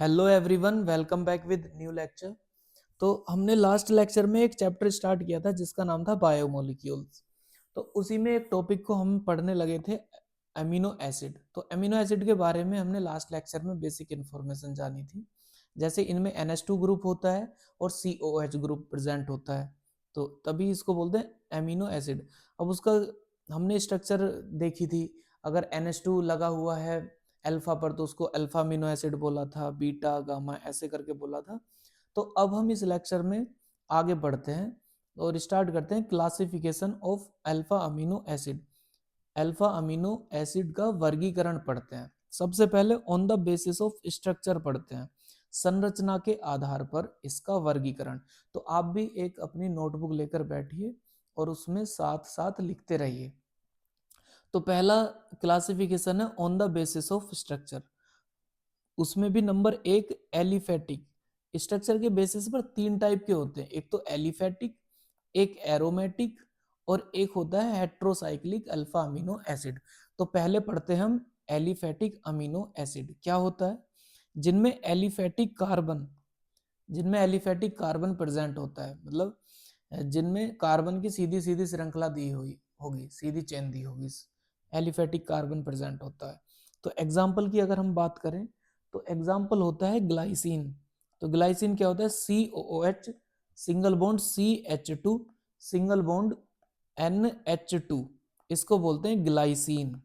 Hello everyone, welcome back with new lecture. तो हमने last lecture में एक चैप्टर स्टार्ट किया था जिसका नाम था बायोमोलिक्यूल्स। तो उसी में एक टॉपिक को हम पढ़ने लगे थे, अमीनो एसिड। तो अमीनो एसिड के बारे में हमने लास्ट लेक्चर में बेसिक इन्फॉर्मेशन जानी थी। जैसे इनमें NH2 ग्रुप होता है और COH ग्रुप प्रेजेंट होता है, तो तभी इसको बोलते हैं अमीनो एसिड। अब उसका हमने स्ट्रक्चर देखी थी। अगर NH2 लगा हुआ है अल्फा पर तो उसको अल्फा अमीनो एसिड बोला था, बीटा गामा ऐसे करके बोला था। तो अब हम इस लेक्चर में आगे बढ़ते हैं और स्टार्ट करते हैं classification of alpha amino acid. Alpha amino acid का वर्गीकरण पढ़ते हैं। सबसे पहले on the basis of structure पढ़ते हैं, संरचना के आधार पर इसका वर्गीकरण। तो आप भी एक अपनी नोटबुक लेकर बैठिए और उसमें साथ साथ लिखते रहिए। तो पहला क्लासिफिकेशन है on the basis of structure. उसमें भी नंबर एक एलिफेटिक। स्ट्रक्चर के बेसिस पर तीन टाइप के होते हैं, एक तो एलिफेटिक, एक एरोमेटिक और एक होता है हेट्रोसाइक्लिक अल्फा अमीनो एसिड। तो पहले पढ़ते हैं हम एलिफेटिक अमीनो एसिड क्या होता है। जिनमें एलिफेटिक कार्बन जिनमें एलिफेटिक कार्बन प्रेजेंट होता है, मतलब जिनमें कार्बन की सीधी सीधी श्रृंखला दी हुई होगी, सीधी चेन दी होगी, एलिफेटिक कार्बन प्रेजेंट होता है। तो एग्जाम्पल की अगर हम बात करें तो एग्जाम्पल होता है ग्लाइसिन। तो ग्लाइसिन क्या होता है, COOH single bond CH2 single bond NH2, इसको बोलते हैं ग्लाइसिन।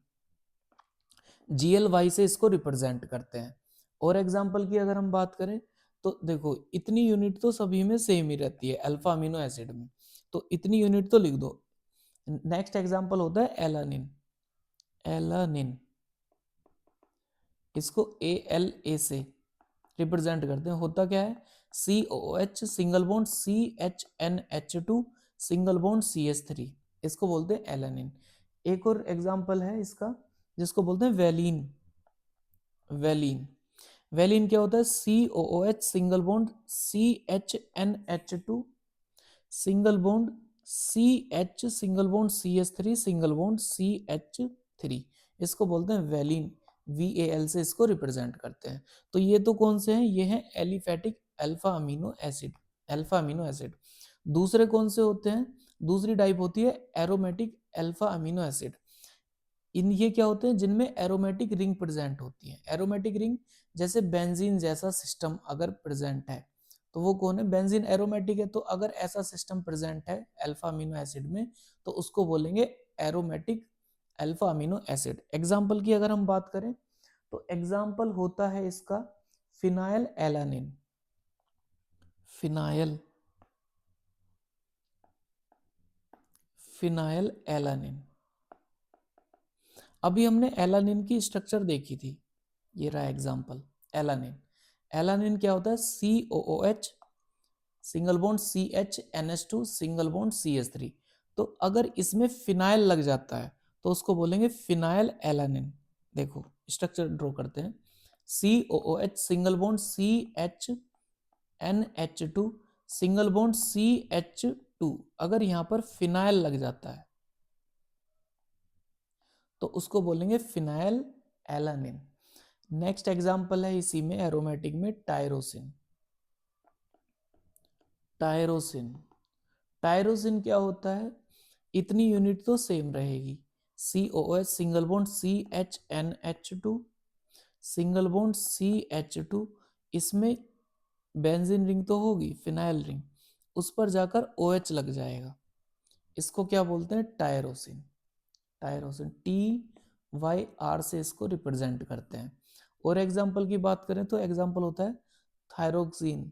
GLY से इसको रिप्रेजेंट करते हैं। और एग्जाम्पल की अगर हम बात करें तो देखो इतनी यूनिट तो सभी में सेम ही रहती है अल्फा अमीनो एसिड में, तो इतनी यूनिट तो लिख दो। नेक्स्ट एग्जाम्पल होता है एलानिन। एलानिन इसको ALA से रिप्रेजेंट करते हैं। होता क्या है, COOH single bond CHNH2 single bond CH3, इसको बोलते हैं एलानिन। एक और एग्जाम्पल है इसका जिसको बोलते हैं वेलिन। वेलिन वेलिन क्या होता है, COOH single bond CHNH2 single bond CH single bond CH3 single bond CH3, इसको बोलते हैं वेलिन। VAL से इसको रिप्रेजेंट करते हैं। तो ये तो कौन से हैं, ये हैं aliphatic alpha amino acid, alpha amino acid. दूसरे कौन से होते हैं, दूसरी टाइप होती है एरोमेटिक अल्फा अमीनो एसिड। इन ये क्या होते हैं, जिनमें एरोमेटिक रिंग प्रेजेंट होती है। एरोमेटिक रिंग जैसे बेंजीन जैसा सिस्टम अगर प्रेजेंट है तो वो कौन है, बेंजीन एरोमेटिक है। तो अगर ऐसा सिस्टम प्रेजेंट है अल्फा अमीनो एसिड में तो उसको बोलेंगे aromatic alpha amino acid. Example की अगर हम बात करें तो एग्जाम्पल होता है इसका phenyl alanine. Phenyl phenyl alanine. अभी हमने एलानिन की स्ट्रक्चर देखी थी, ये रहा एग्जाम्पल एलानिन। एलानिन क्या होता है, COOH single bond CHNH2 single bond CH3। तो अगर इसमें फिनाइल लग जाता है तो उसको बोलेंगे फिनाइल एलानिन। देखो स्ट्रक्चर ड्रॉ करते हैं, COOH single bond CHNH2 single bond CH2। अगर यहां पर फिनाइल लग जाता है तो उसको बोलेंगे फिनाइल एलानिन। नेक्स्ट एग्जाम्पल है इसी में एरोमेटिक में टायरोसिन। टायरोसिन टायरोसिन क्या होता है, इतनी यूनिट तो सेम रहेगी। COOH single bond CHNH2 single bond CH2, इसमें बेंजीन रिंग तो होगी, फिनाइल रिंग, उस पर जाकर OH लग जाएगा। इसको क्या बोलते हैं, टायरोसिन। टायरोसिन TYR से इसको रिप्रेजेंट करते हैं। और एग्जाम्पल की बात करें तो एग्जाम्पल होता है थायरोक्सिन।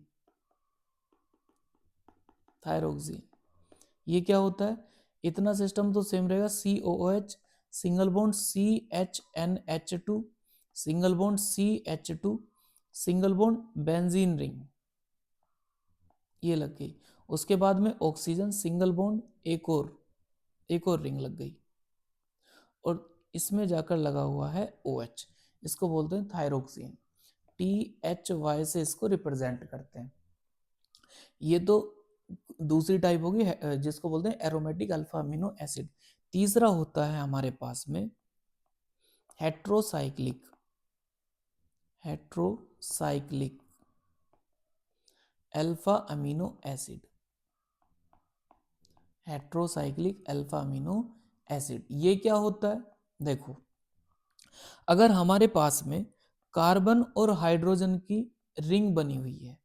थायरोक्सिन ये क्या होता है, इतना सिस्टम तो सेम रहेगा। COOH single bond CHNH2 single bond CH2 single bond benzene ring, ये लग गई। उसके बाद में ऑक्सीजन सिंगल बॉन्ड एक और रिंग लग गई और इसमें जाकर लगा हुआ है OH, इसको बोलते हैं थायरोक्सिन। THY से इसको रिप्रेजेंट करते हैं। ये तो दूसरी टाइप होगी जिसको बोलते हैं एरोमेटिक अल्फा अमीनो एसिड। तीसरा होता है हमारे पास में heterocyclic. Heterocyclic alpha amino acid, heterocyclic alpha amino acid. ये क्या होता है? देखो, अगर हमारे पास में कार्बन और हाइड्रोजन की रिंग बनी हुई है,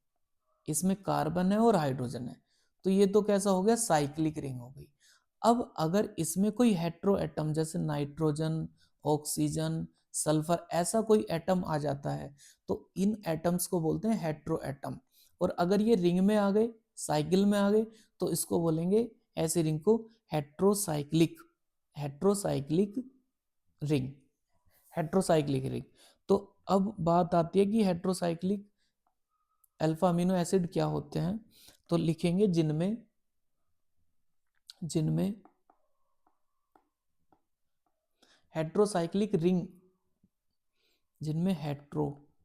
इसमें कार्बन है और हाइड्रोजन है, तो ये तो कैसा हो गया? साइक्लिक रिंग हो गई। अब अगर इसमें कोई हेट्रो एटम जैसे नाइट्रोजन, ऑक्सीजन, सल्फर, ऐसा कोई एटम आ जाता है तो इन एटम्स को बोलते हैं हेट्रो एटम। और अगर ये रिंग में आ गए, साइकिल में आ गए, तो इसको बोलेंगे, ऐसी रिंग को heterocyclic, heterocyclic ring, heterocyclic ring. तो अब बात आती है कि हेट्रोसाइक्लिक अल्फा अमीनो एसिड क्या होते हैं, तो लिखेंगे जिनमें हेट्रोसाइक्लिक रिंग, जिनमें हेट्रोसाइक्लिक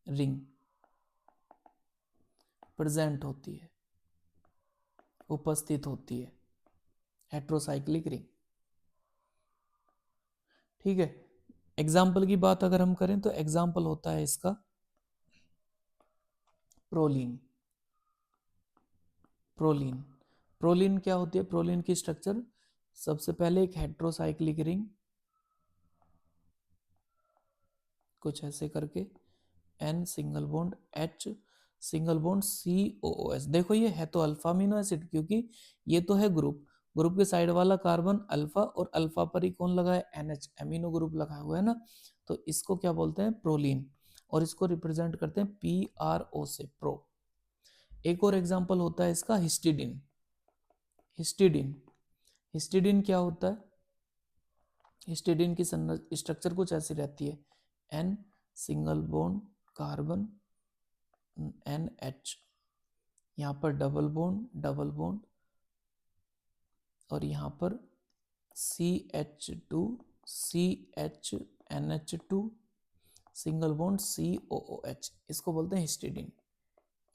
रिंग प्रेजेंट होती है, उपस्थित होती है, हेट्रोसाइक्लिक रिंग। ठीक है, एग्जाम्पल की बात अगर हम करें तो एग्जाम्पल होता है इसका प्रोलीन। प्रोलीन, प्रोलीन क्या होती है? प्रोलीन की स्ट्रक्चर सबसे पहले एक हेट्रोसाइक्लिक रिंग, कुछ ऐसे करके, N single bond H single bond COOS। देखो ये है तो अल्फा अमीनो एसिड, क्योंकि ये तो है ग्रुप, ग्रुप के साइड वाला कार्बन अल्फा, और अल्फा पर ही कौन लगा है? NH, एमिनो ग्रुप लगा हुआ है ना। तो इसको क्या बोलते हैं? प्रोलीन, और इसको रिप्रेजेंट करते हैं PRO से, प्रो। एक और एग्जांपल होता है इसका हिस्टिडीन। हिस्टिडीन, हिस्टिडीन क्या होता है? हिस्टिडीन की स्ट्रक्चर कुछ ऐसी रहती है, N single bond carbon NH, यहाँ पर डबल बॉन्ड, और यहाँ पर CH2 CHNH2 single bond COOH, इसको बोलते हैं हिस्टिडीन।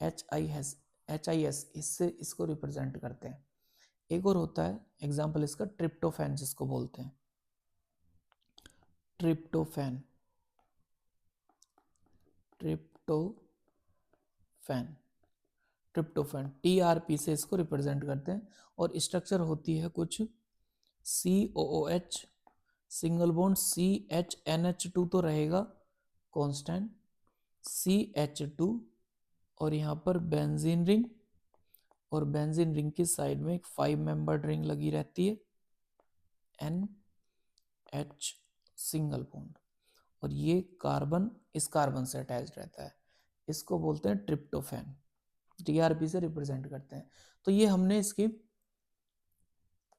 HIS, इससे इसको रिप्रेजेंट करते हैं। एक और होता है एग्जांपल इसका ट्रिप्टोफैन, जिसको बोलते हैं ट्रिप्टोफैन, ट्रिप्टोफैन TRP से इसको रिप्रेजेंट करते हैं। और स्ट्रक्चर होती है कुछ COOH सिंगल बॉन्ड CHNH2 तो रहेगा कांस्टेंट, CH2, और यहाँ पर बेंजीन रिंग, और बेंजीन रिंग की साइड में एक 5 मेंबर्ड रिंग लगी रहती है, NH सिंगल बॉन्ड, और ये कार्बन इस कार्बन से अटैच रहता है, इसको बोलते हैं ट्रिप्टोफैन, TRP से रिप्रेजेंट करते हैं। तो ये हमने इसकी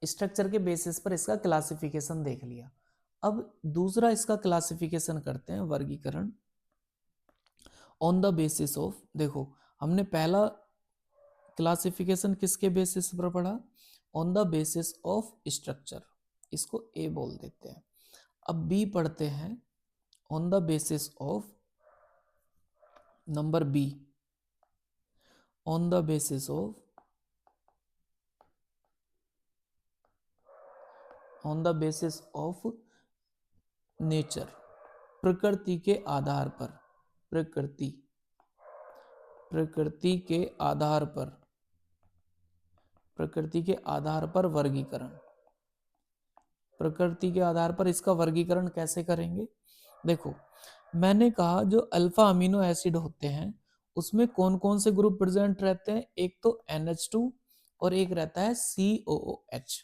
स्ट्रक्चर के बेसिस पर इसका क्लासिफिकेशन देख लिया। अब दूसरा इसका क्लासिफिकेशन करते हैं, वर्गीकरण ऑन द बेसिस ऑफ। देखो, हमने पहला क्लासिफिकेशन किसके बेसिस पर पढ़ा? On the basis of structure, इसको ए बोल देते हैं। अब बी पढ़ते हैं, on the basis of, number B, on the basis of, on the basis of nature, प्रकृति के आधार पर, प्रकृति के आधार पर, प्रकृति के आधार पर वर्गीकरण, प्रकृति के आधार पर इसका वर्गीकरण कैसे करेंगे? देखो, मैंने कहा जो अल्फा अमीनो एसिड होते हैं उसमें कौन कौन से ग्रुप प्रेजेंट रहते हैं? एक तो NH2 और एक रहता है COOH।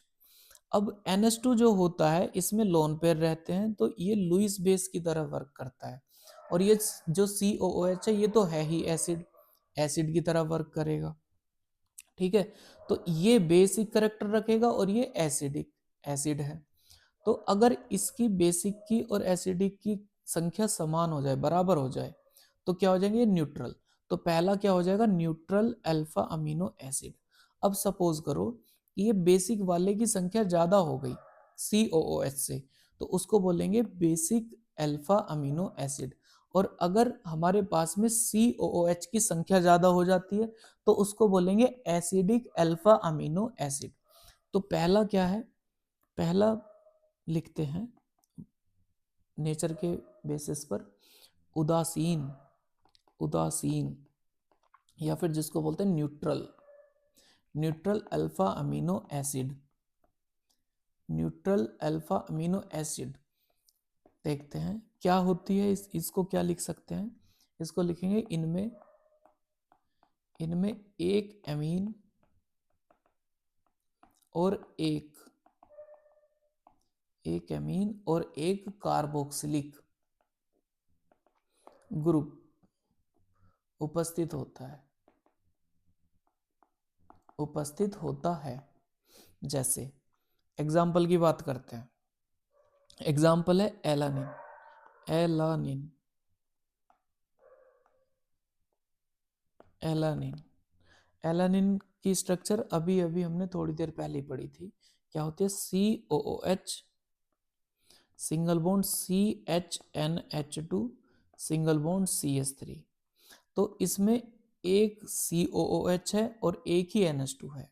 अब NH2 जो होता है इसमें लोन पेयर रहते हैं, तो ये लुईस बेस की तरह वर्क करता है। और ये जो COOH है ये तो है ही एसिड, एसिड की तरह वर्क करेगा। ठीक है, तो ये बेसिक करेक्टर रखेगा और ये एसिडिक, एसिड है। तो अगर इसकी बेसिक की और एसिडिक की संख्या समान हो जाए, बराबर हो जाए, तो क्या हो जाएंगे? न्यूट्रल। तो पहला क्या हो जाएगा? Neutral alpha amino acid. अब सपोज करो ये बेसिक वाले की संख्या ज्यादा हो गई COOH से, तो उसको बोलेंगे बेसिक अल्फा अमीनो एसिड। और अगर हमारे पास में COOH की संख्या ज्यादा हो जाती है तो उसको बोलेंगे एसिडिक अल्फा अमीनो एसिड। तो पहला क्या है? पहला लिखते हैं नेचर के बेसिस पर उदासीन, उदासीन, या फिर जिसको बोलते हैं neutral, neutral alpha amino acid, neutral alpha amino acid. देखते हैं क्या होती है, इसको क्या लिख सकते हैं, इसको लिखेंगे इनमें एक एमीन और एक एमीन और एक कार्बोक्सिलिक ग्रुप उपस्थित होता है। जैसे एग्जाम्पल की बात करते हैं, एग्जाम्पल है एलानिन, एलानिन, एलानिन, एलानिन की स्ट्रक्चर अभी अभी हमने थोड़ी देर पहले पढ़ी थी। क्या होती है, COOH single bond CHNH2 single bond CH3। तो इसमें एक COOH है और एक ही NH2 है,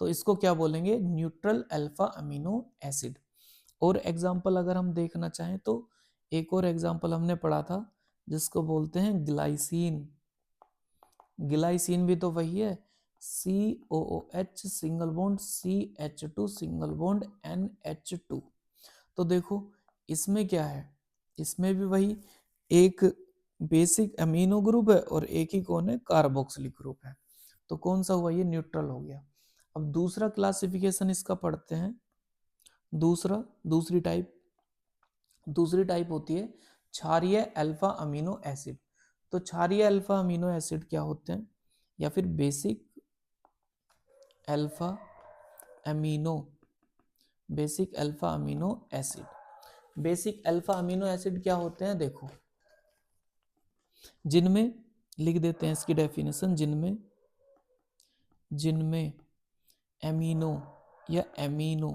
तो इसको क्या बोलेंगे, न्यूट्रल अल्फा अमीनो एसिड। और एग्जाम्पल अगर हम देखना चाहें तो एक और एग्जाम्पल हमने पढ़ा था जिसको बोलते हैं ग्लाइसिन, ग्लाइसिन भी तो वही है, COOH single bond CH2 single bond NH2। तो देखो इसमें क्या है, इसमें भी वही एक बेसिक अमीनो ग्रुप है और एक ही कौन है, कार्बोक्सिलिक ग्रुप है। तो कौन सा हुआ, ये न्यूट्रल हो गया। अब दूसरा क्लासिफिकेशन इसका पढ़ते हैं, दूसरी टाइप होती है क्षारीय अल्फा अमीनो एसिड। तो क्षारीय अल्फा अमीनो एसिड क्या होते हैं, या फिर basic alpha amino acid. Basic alpha amino acid क्या होते हैं, देखो जिनमें लिख देते हैं इसकी डेफिनेशन, जिनमें एमिनो या एमिनो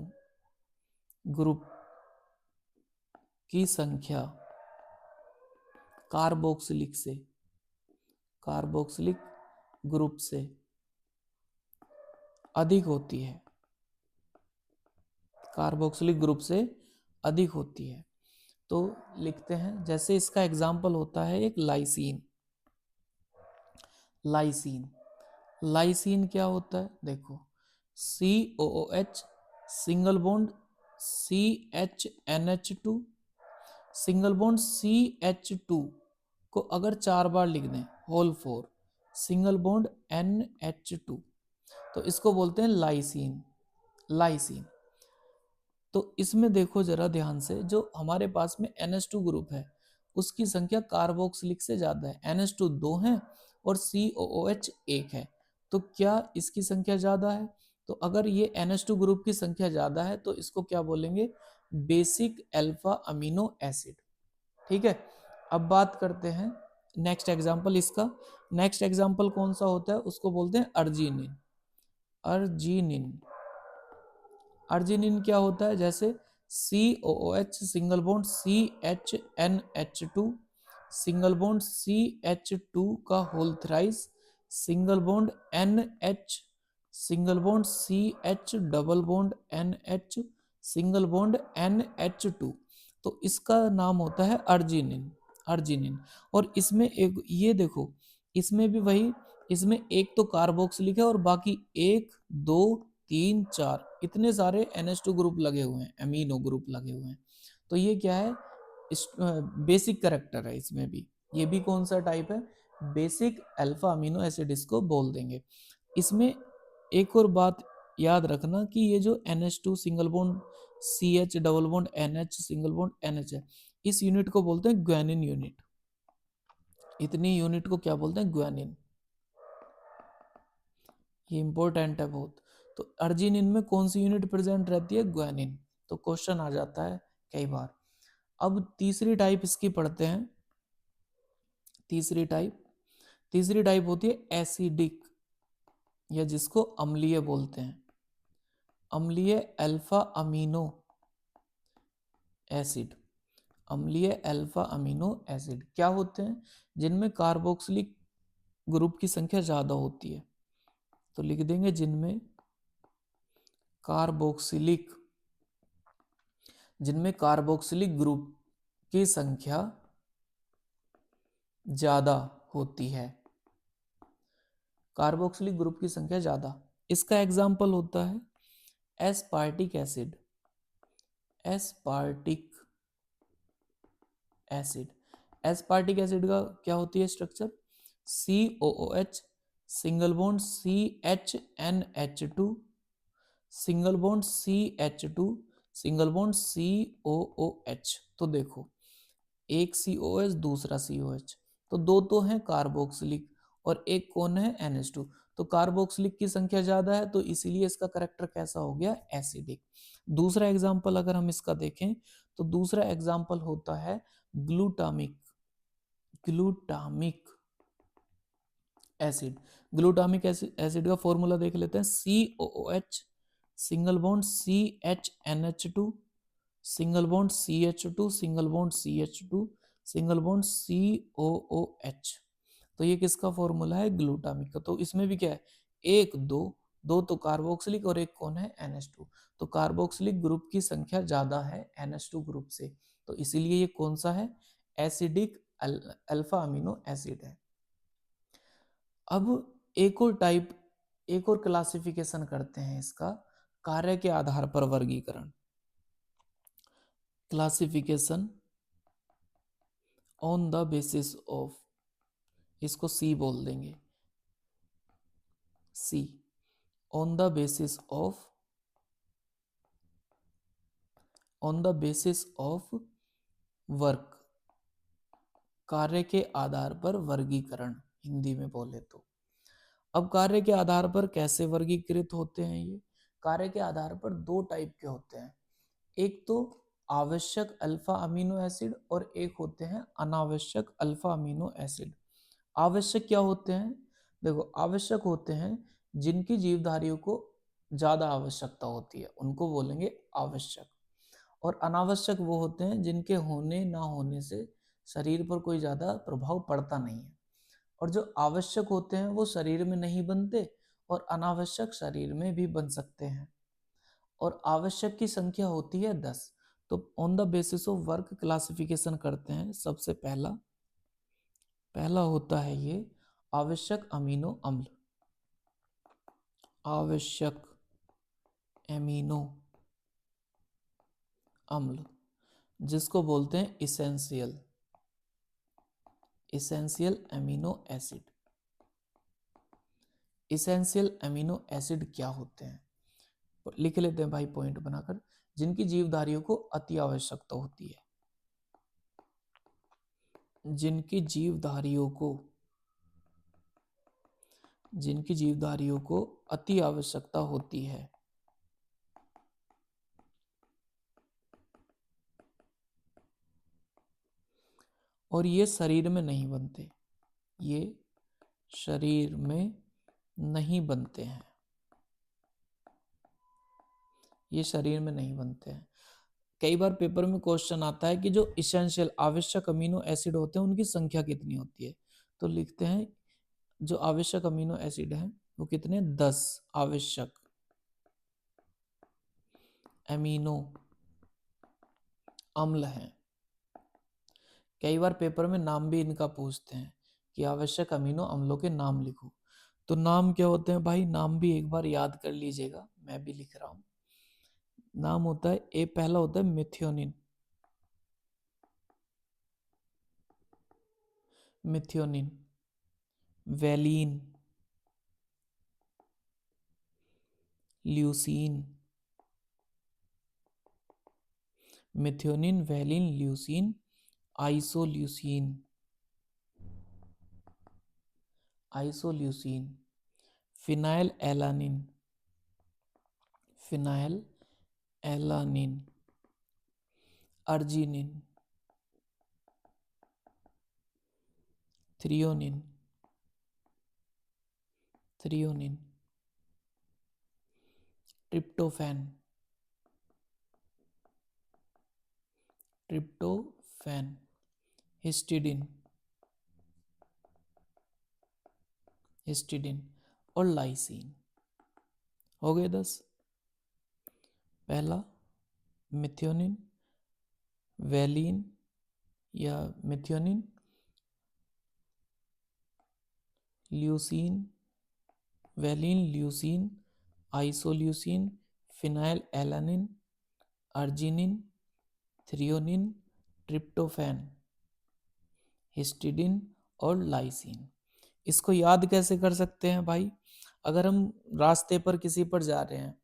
ग्रुप की संख्या कार्बोक्सिलिक ग्रुप से अधिक होती है, कार्बोक्सिलिक ग्रुप से अधिक होती है। तो लिखते हैं, जैसे इसका एग्जाम्पल होता है एक लाइसीन। लाइसीन क्या होता है, देखो COOH single bond CHNH2 single bond CH2 को अगर 4 बार लिख दें, होल 4 सिंगल बॉन्ड NH2, तो इसको बोलते हैं लाइसीन। तो इसमें देखो जरा ध्यान से, जो हमारे पास में NH2 ग्रुप है उसकी संख्या कार्बोक्सिलिक से ज्यादा है, NH2 2 है और COOH 1 है। तो क्या इसकी संख्या ज्यादा है, तो अगर ये NH2 ग्रुप की संख्या ज्यादा है तो इसको क्या बोलेंगे, बेसिक अल्फा अमीनो एसिड। ठीक है, अब बात करते हैं नेक्स्ट एग्जांपल इसका। नेक्स्ट एग्जांपल कौन सा होता है, उसको बोलते हैं अर्जिनिन। अर्जिनिन क्या होता है, जैसे COOH single bond CHNH2 single bond CH2 का whole thrice single bond NH single bond CH double bond NH single bond NH2। तो इसका नाम होता है अर्जिनिन। और इसमें एक ये देखो, इसमें भी वही, इसमें एक तो कार्बोक्सिलिक है और बाकी 1 2 3 4 इतने सारे NH2 ग्रुप लगे हुए हैं, अमीनो ग्रुप लगे हुए हैं। तो ये क्या है, बेसिक कैरेक्टर है इसमें भी। ये भी कौन सा टाइप है, बेसिक अल्फा अमीनो एसिड इसको बोल देंगे। इसमें एक और बात याद रखना कि ये जो NH2 single bond CH double bond NH single bond NH है, इस यूनिट को बोलते हैं ग्वानिन यूनिट। इतनी यूनिट को क्या बोलते हैं, ग्वानिन। ये इंपॉर्टेंट है बहुत। तो अर्जिनिन में कौन सी यूनिट प्रेजेंट रहती है, ग्वानिन। तो क्वेश्चन आ जाता है कई बार। अब तीसरी टाइप इसकी पढ़ते हैं। तीसरी टाइप होती है एसिडिक, या जिसको अम्लीय बोलते हैं, अम्लीय अल्फा अमीनो एसिड। अम्लीय अल्फा अमीनो एसिड क्या होते हैं, जिनमें कार्बोक्सिलिक ग्रुप की संख्या ज्यादा होती है। तो लिख देंगे जिनमें कार्बोक्सिलिक जिनमें कार्बोक्सिलिक ग्रुप की संख्या ज्यादा होती है, कार्बोक्सिलिक ग्रुप की संख्या ज्यादा। इसका एग्जाम्पल होता है aspartic acid, aspartic acid. Aspartic acid का क्या होती है structure, COOH single bond CHNH2 single bond CH2 single bond COOH। तो देखो एक COH दूसरा COH, तो दो तो हैं कार्बोक्सिलिक और एक कौन है NH2। तो कार्बोक्सिलिक की संख्या ज्यादा है तो इसीलिए इसका करेक्टर कैसा हो गया, एसिडिक। दूसरा एग्जाम्पल अगर हम इसका देखें तो दूसरा एग्जाम्पल होता है glutamic, glutamic acid. Glutamic acid का फॉर्मूला देख लेते हैं, COOH single bond CHNH2 single bond CH2 single bond CH2 single bond COOH। तो ये किसका फॉर्मूला है, ग्लूटामिक का। तो इसमें भी क्या है, एक दो, दो तो कार्बोक्सिलिक और एक कौन है, NH2। तो कार्बोक्सिलिक ग्रुप की संख्या ज्यादा है NH2 ग्रुप से, तो इसीलिए ये कौन सा है, एसिडिक अल्फा अमीनो एसिड है। अब एक और टाइप, एक और क्लासिफिकेशन करते हैं इसका, कार्य के आधार पर वर्गीकरण, classification on the basis of, इसको C बोल देंगे, C on the basis of, on the basis of work, कार्य के आधार पर वर्गीकरण हिंदी में बोले तो। अब कार्य के आधार पर कैसे वर्गीकृत होते हैं ये, कार्य के आधार पर दो टाइप के होते हैं, एक तो आवश्यक अल्फा अमीनो एसिड और एक होते हैं अनावश्यक अल्फा अमीनो एसिड। आवश्यक क्या होते हैं, देखो आवश्यक होते हैं जिनकी जीवधारियों को ज्यादा आवश्यकता होती है, उनको बोलेंगे आवश्यक। और अनावश्यक वो होते हैं जिनके होने ना होने से शरीर पर कोई ज्यादा प्रभाव पड़ता नहीं है। और जो आवश्यक होते हैं वो शरीर में नहीं बनते और अनावश्यक शरीर में भी बन सकते हैं। और आवश्यक की संख्या होती है 10। तो on the basis of work classification करते हैं। सबसे पहला पहला होता है ये आवश्यक अमीनो अम्ल, आवश्यक एमिनो अम्ल, जिसको बोलते हैं essential, essential amino acid. Essential amino acid क्या होते हैं, लिख लेते हैं भाई पॉइंट बनाकर, जिनकी जीवधारियों को अति आवश्यकता होती है, जिनकी जीवधारियों को, जिनकी जीवधारियों को अति आवश्यकता होती है। और ये शरीर में नहीं बनते, ये शरीर में नहीं बनते हैं, ये शरीर में नहीं बनते हैं। कई बार पेपर में क्वेश्चन आता है कि जो इसेंशियल आवश्यक अमीनो एसिड होते हैं उनकी संख्या कितनी होती है, तो लिखते हैं जो आवश्यक अमीनो एसिड है वो कितने, 10 आवश्यक एमिनो अम्ल हैं। कई बार पेपर में नाम भी इनका पूछते हैं कि आवश्यक अमीनो अम्लों के नाम लिखो। तो नाम क्या होते हैं भाई, नाम भी एक बार याद कर लीजिएगा, मैं भी लिख रहा हूं। नाम होता है, ए पहला होता है methionine, methionine, valine, leucine, methionine, valine, leucine, isoleucine, isoleucine, phenyl alanine, phenyl alanine, arginine, threonine, threonine, tryptophan, tryptophan, histidine, histidine और लाइसीन। हो गए 10। पहला मिथियोनिन, वैलिन या methionine, leucine, valine, leucine, isoleucine, phenylalanine, arginine, threonine, tryptophan, histidine और lysine. इसको याद कैसे कर सकते हैं भाई? अगर हम रास्ते पर किसी पर जा रहे हैं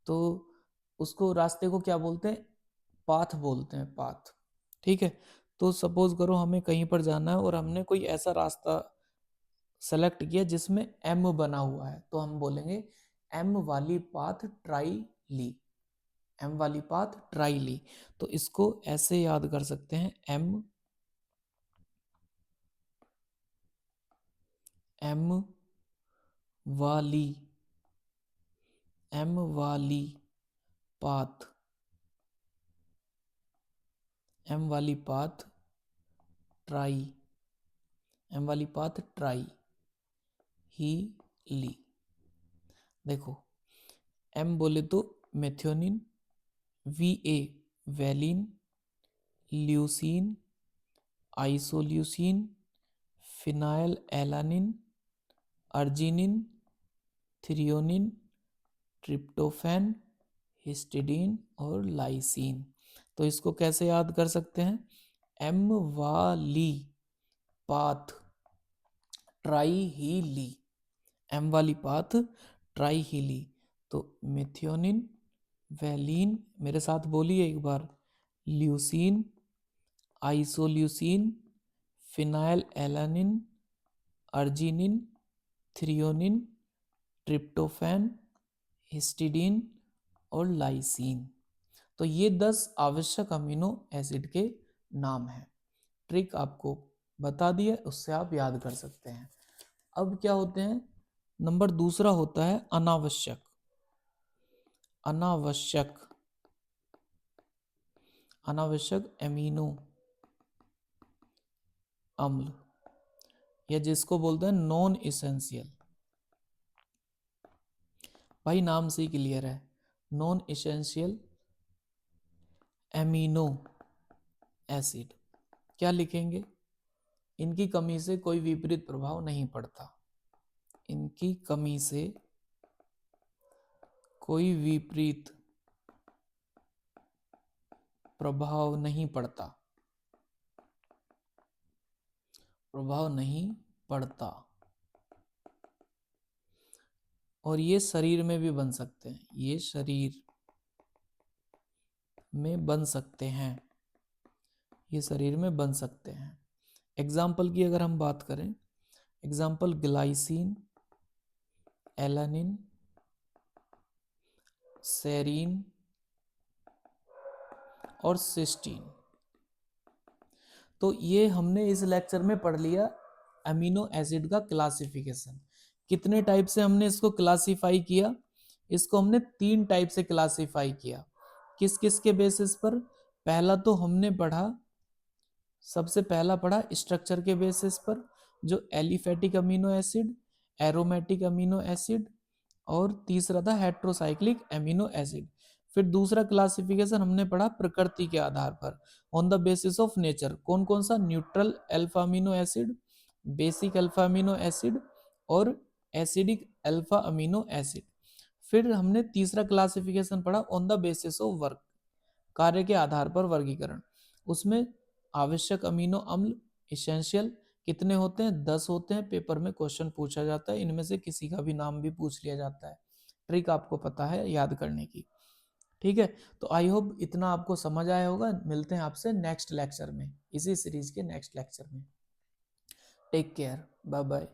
तो उसको रास्ते को क्या बोलते हैं? पाथ बोलते हैं, पाथ। ठीक है, तो सपोज करो हमें कहीं पर जाना है और हमने कोई ऐसा रास्ता सेलेक्ट किया जिसमें एम बना हुआ है, तो हम बोलेंगे एम वाली पाथ ट्राई ली, एम वाली पाथ ट्राई ली। तो इसको ऐसे याद कर सकते हैं, एम वाली, एम वाली पाथ, एम वाली पाथ ट्राई, एम वाली पाथ ट्राई ही ली। देखो एम बोले तो methionine, V valine, leucine, isoleucine, phenylalanine, arginine, threonine, tryptophan, histidine और लाइसिन। तो इसको कैसे याद कर सकते हैं? एम वाली पाथ ट्राई ही ली, एम वाली पाथ ट्राई ही ली। तो मेथियोनिन, वैलिन, मेरे साथ बोलिए एक बार, leucine, isoleucine, phenylalanine, arginine, threonine, tryptophan, histidine और लाइसिन। तो ये 10 आवश्यक अमीनो एसिड के नाम हैं। ट्रिक आपको बता दिया, उससे आप याद कर सकते हैं। अब क्या होते हैं? नंबर दूसरा होता है अनावश्यक। अनावश्यक, अनावश्यक एमिनो अम्ल, या जिसको बोलते हैं नॉन इसेंशियल। भाई नाम से ही क्लियर है, नॉन इसेंशियल एमिनो एसिड। क्या लिखेंगे? इनकी कमी से कोई विपरीत प्रभाव नहीं पड़ता, इनकी कमी से कोई विपरीत प्रभाव नहीं पड़ता, प्रभाव नहीं पड़ता। और ये शरीर में भी बन सकते हैं, ये शरीर में बन सकते हैं, ये शरीर में बन सकते हैं। एग्जाम्पल की अगर हम बात करें, एग्जाम्पल ग्लाइसिन, एलानिन, सेरीन और सिस्टीन। तो ये हमने इस लेक्चर में पढ़ लिया अमीनो एसिड का क्लासिफिकेशन। कितने टाइप से हमने इसको क्लासिफाई किया? इसको हमने 3 टाइप से क्लासिफाई किया। किस किस के बेसिस पर? पहला तो हमने पढ़ा, सबसे पहला पढ़ा स्ट्रक्चर के बेसिस पर, जो aliphatic amino acid, aromatic amino acid, और तीसरा था हेट्रोसाइक्लिक अमीनो एसिड। फिर दूसरा क्लासिफिकेशन हमने पढ़ा प्रकृति के आधार पर, on the basis of nature. कौन कौन सा? Neutral alpha amino acid, basic alpha amino acid और एसिडिक अल्फा अमीनो एसिड। फिर हमने तीसरा क्लासिफिकेशन पढ़ा on the basis of work, कार्य के आधार पर वर्गीकरण। उसमें आवश्यक अमीनो अम्ल इसेंशियल कितने होते हैं? 10 होते हैं। पेपर में क्वेश्चन पूछा जाता है, इनमें से किसी का भी नाम भी पूछ लिया जाता है। ट्रिक आपको पता है याद करने की। ठीक है, तो आई होप इतना आपको समझ आया होगा। मिलते हैं आपसे नेक्स्ट लेक्चर में, इसी सीरीज के नेक्स्ट लेक्चर में। Take care, bye bye.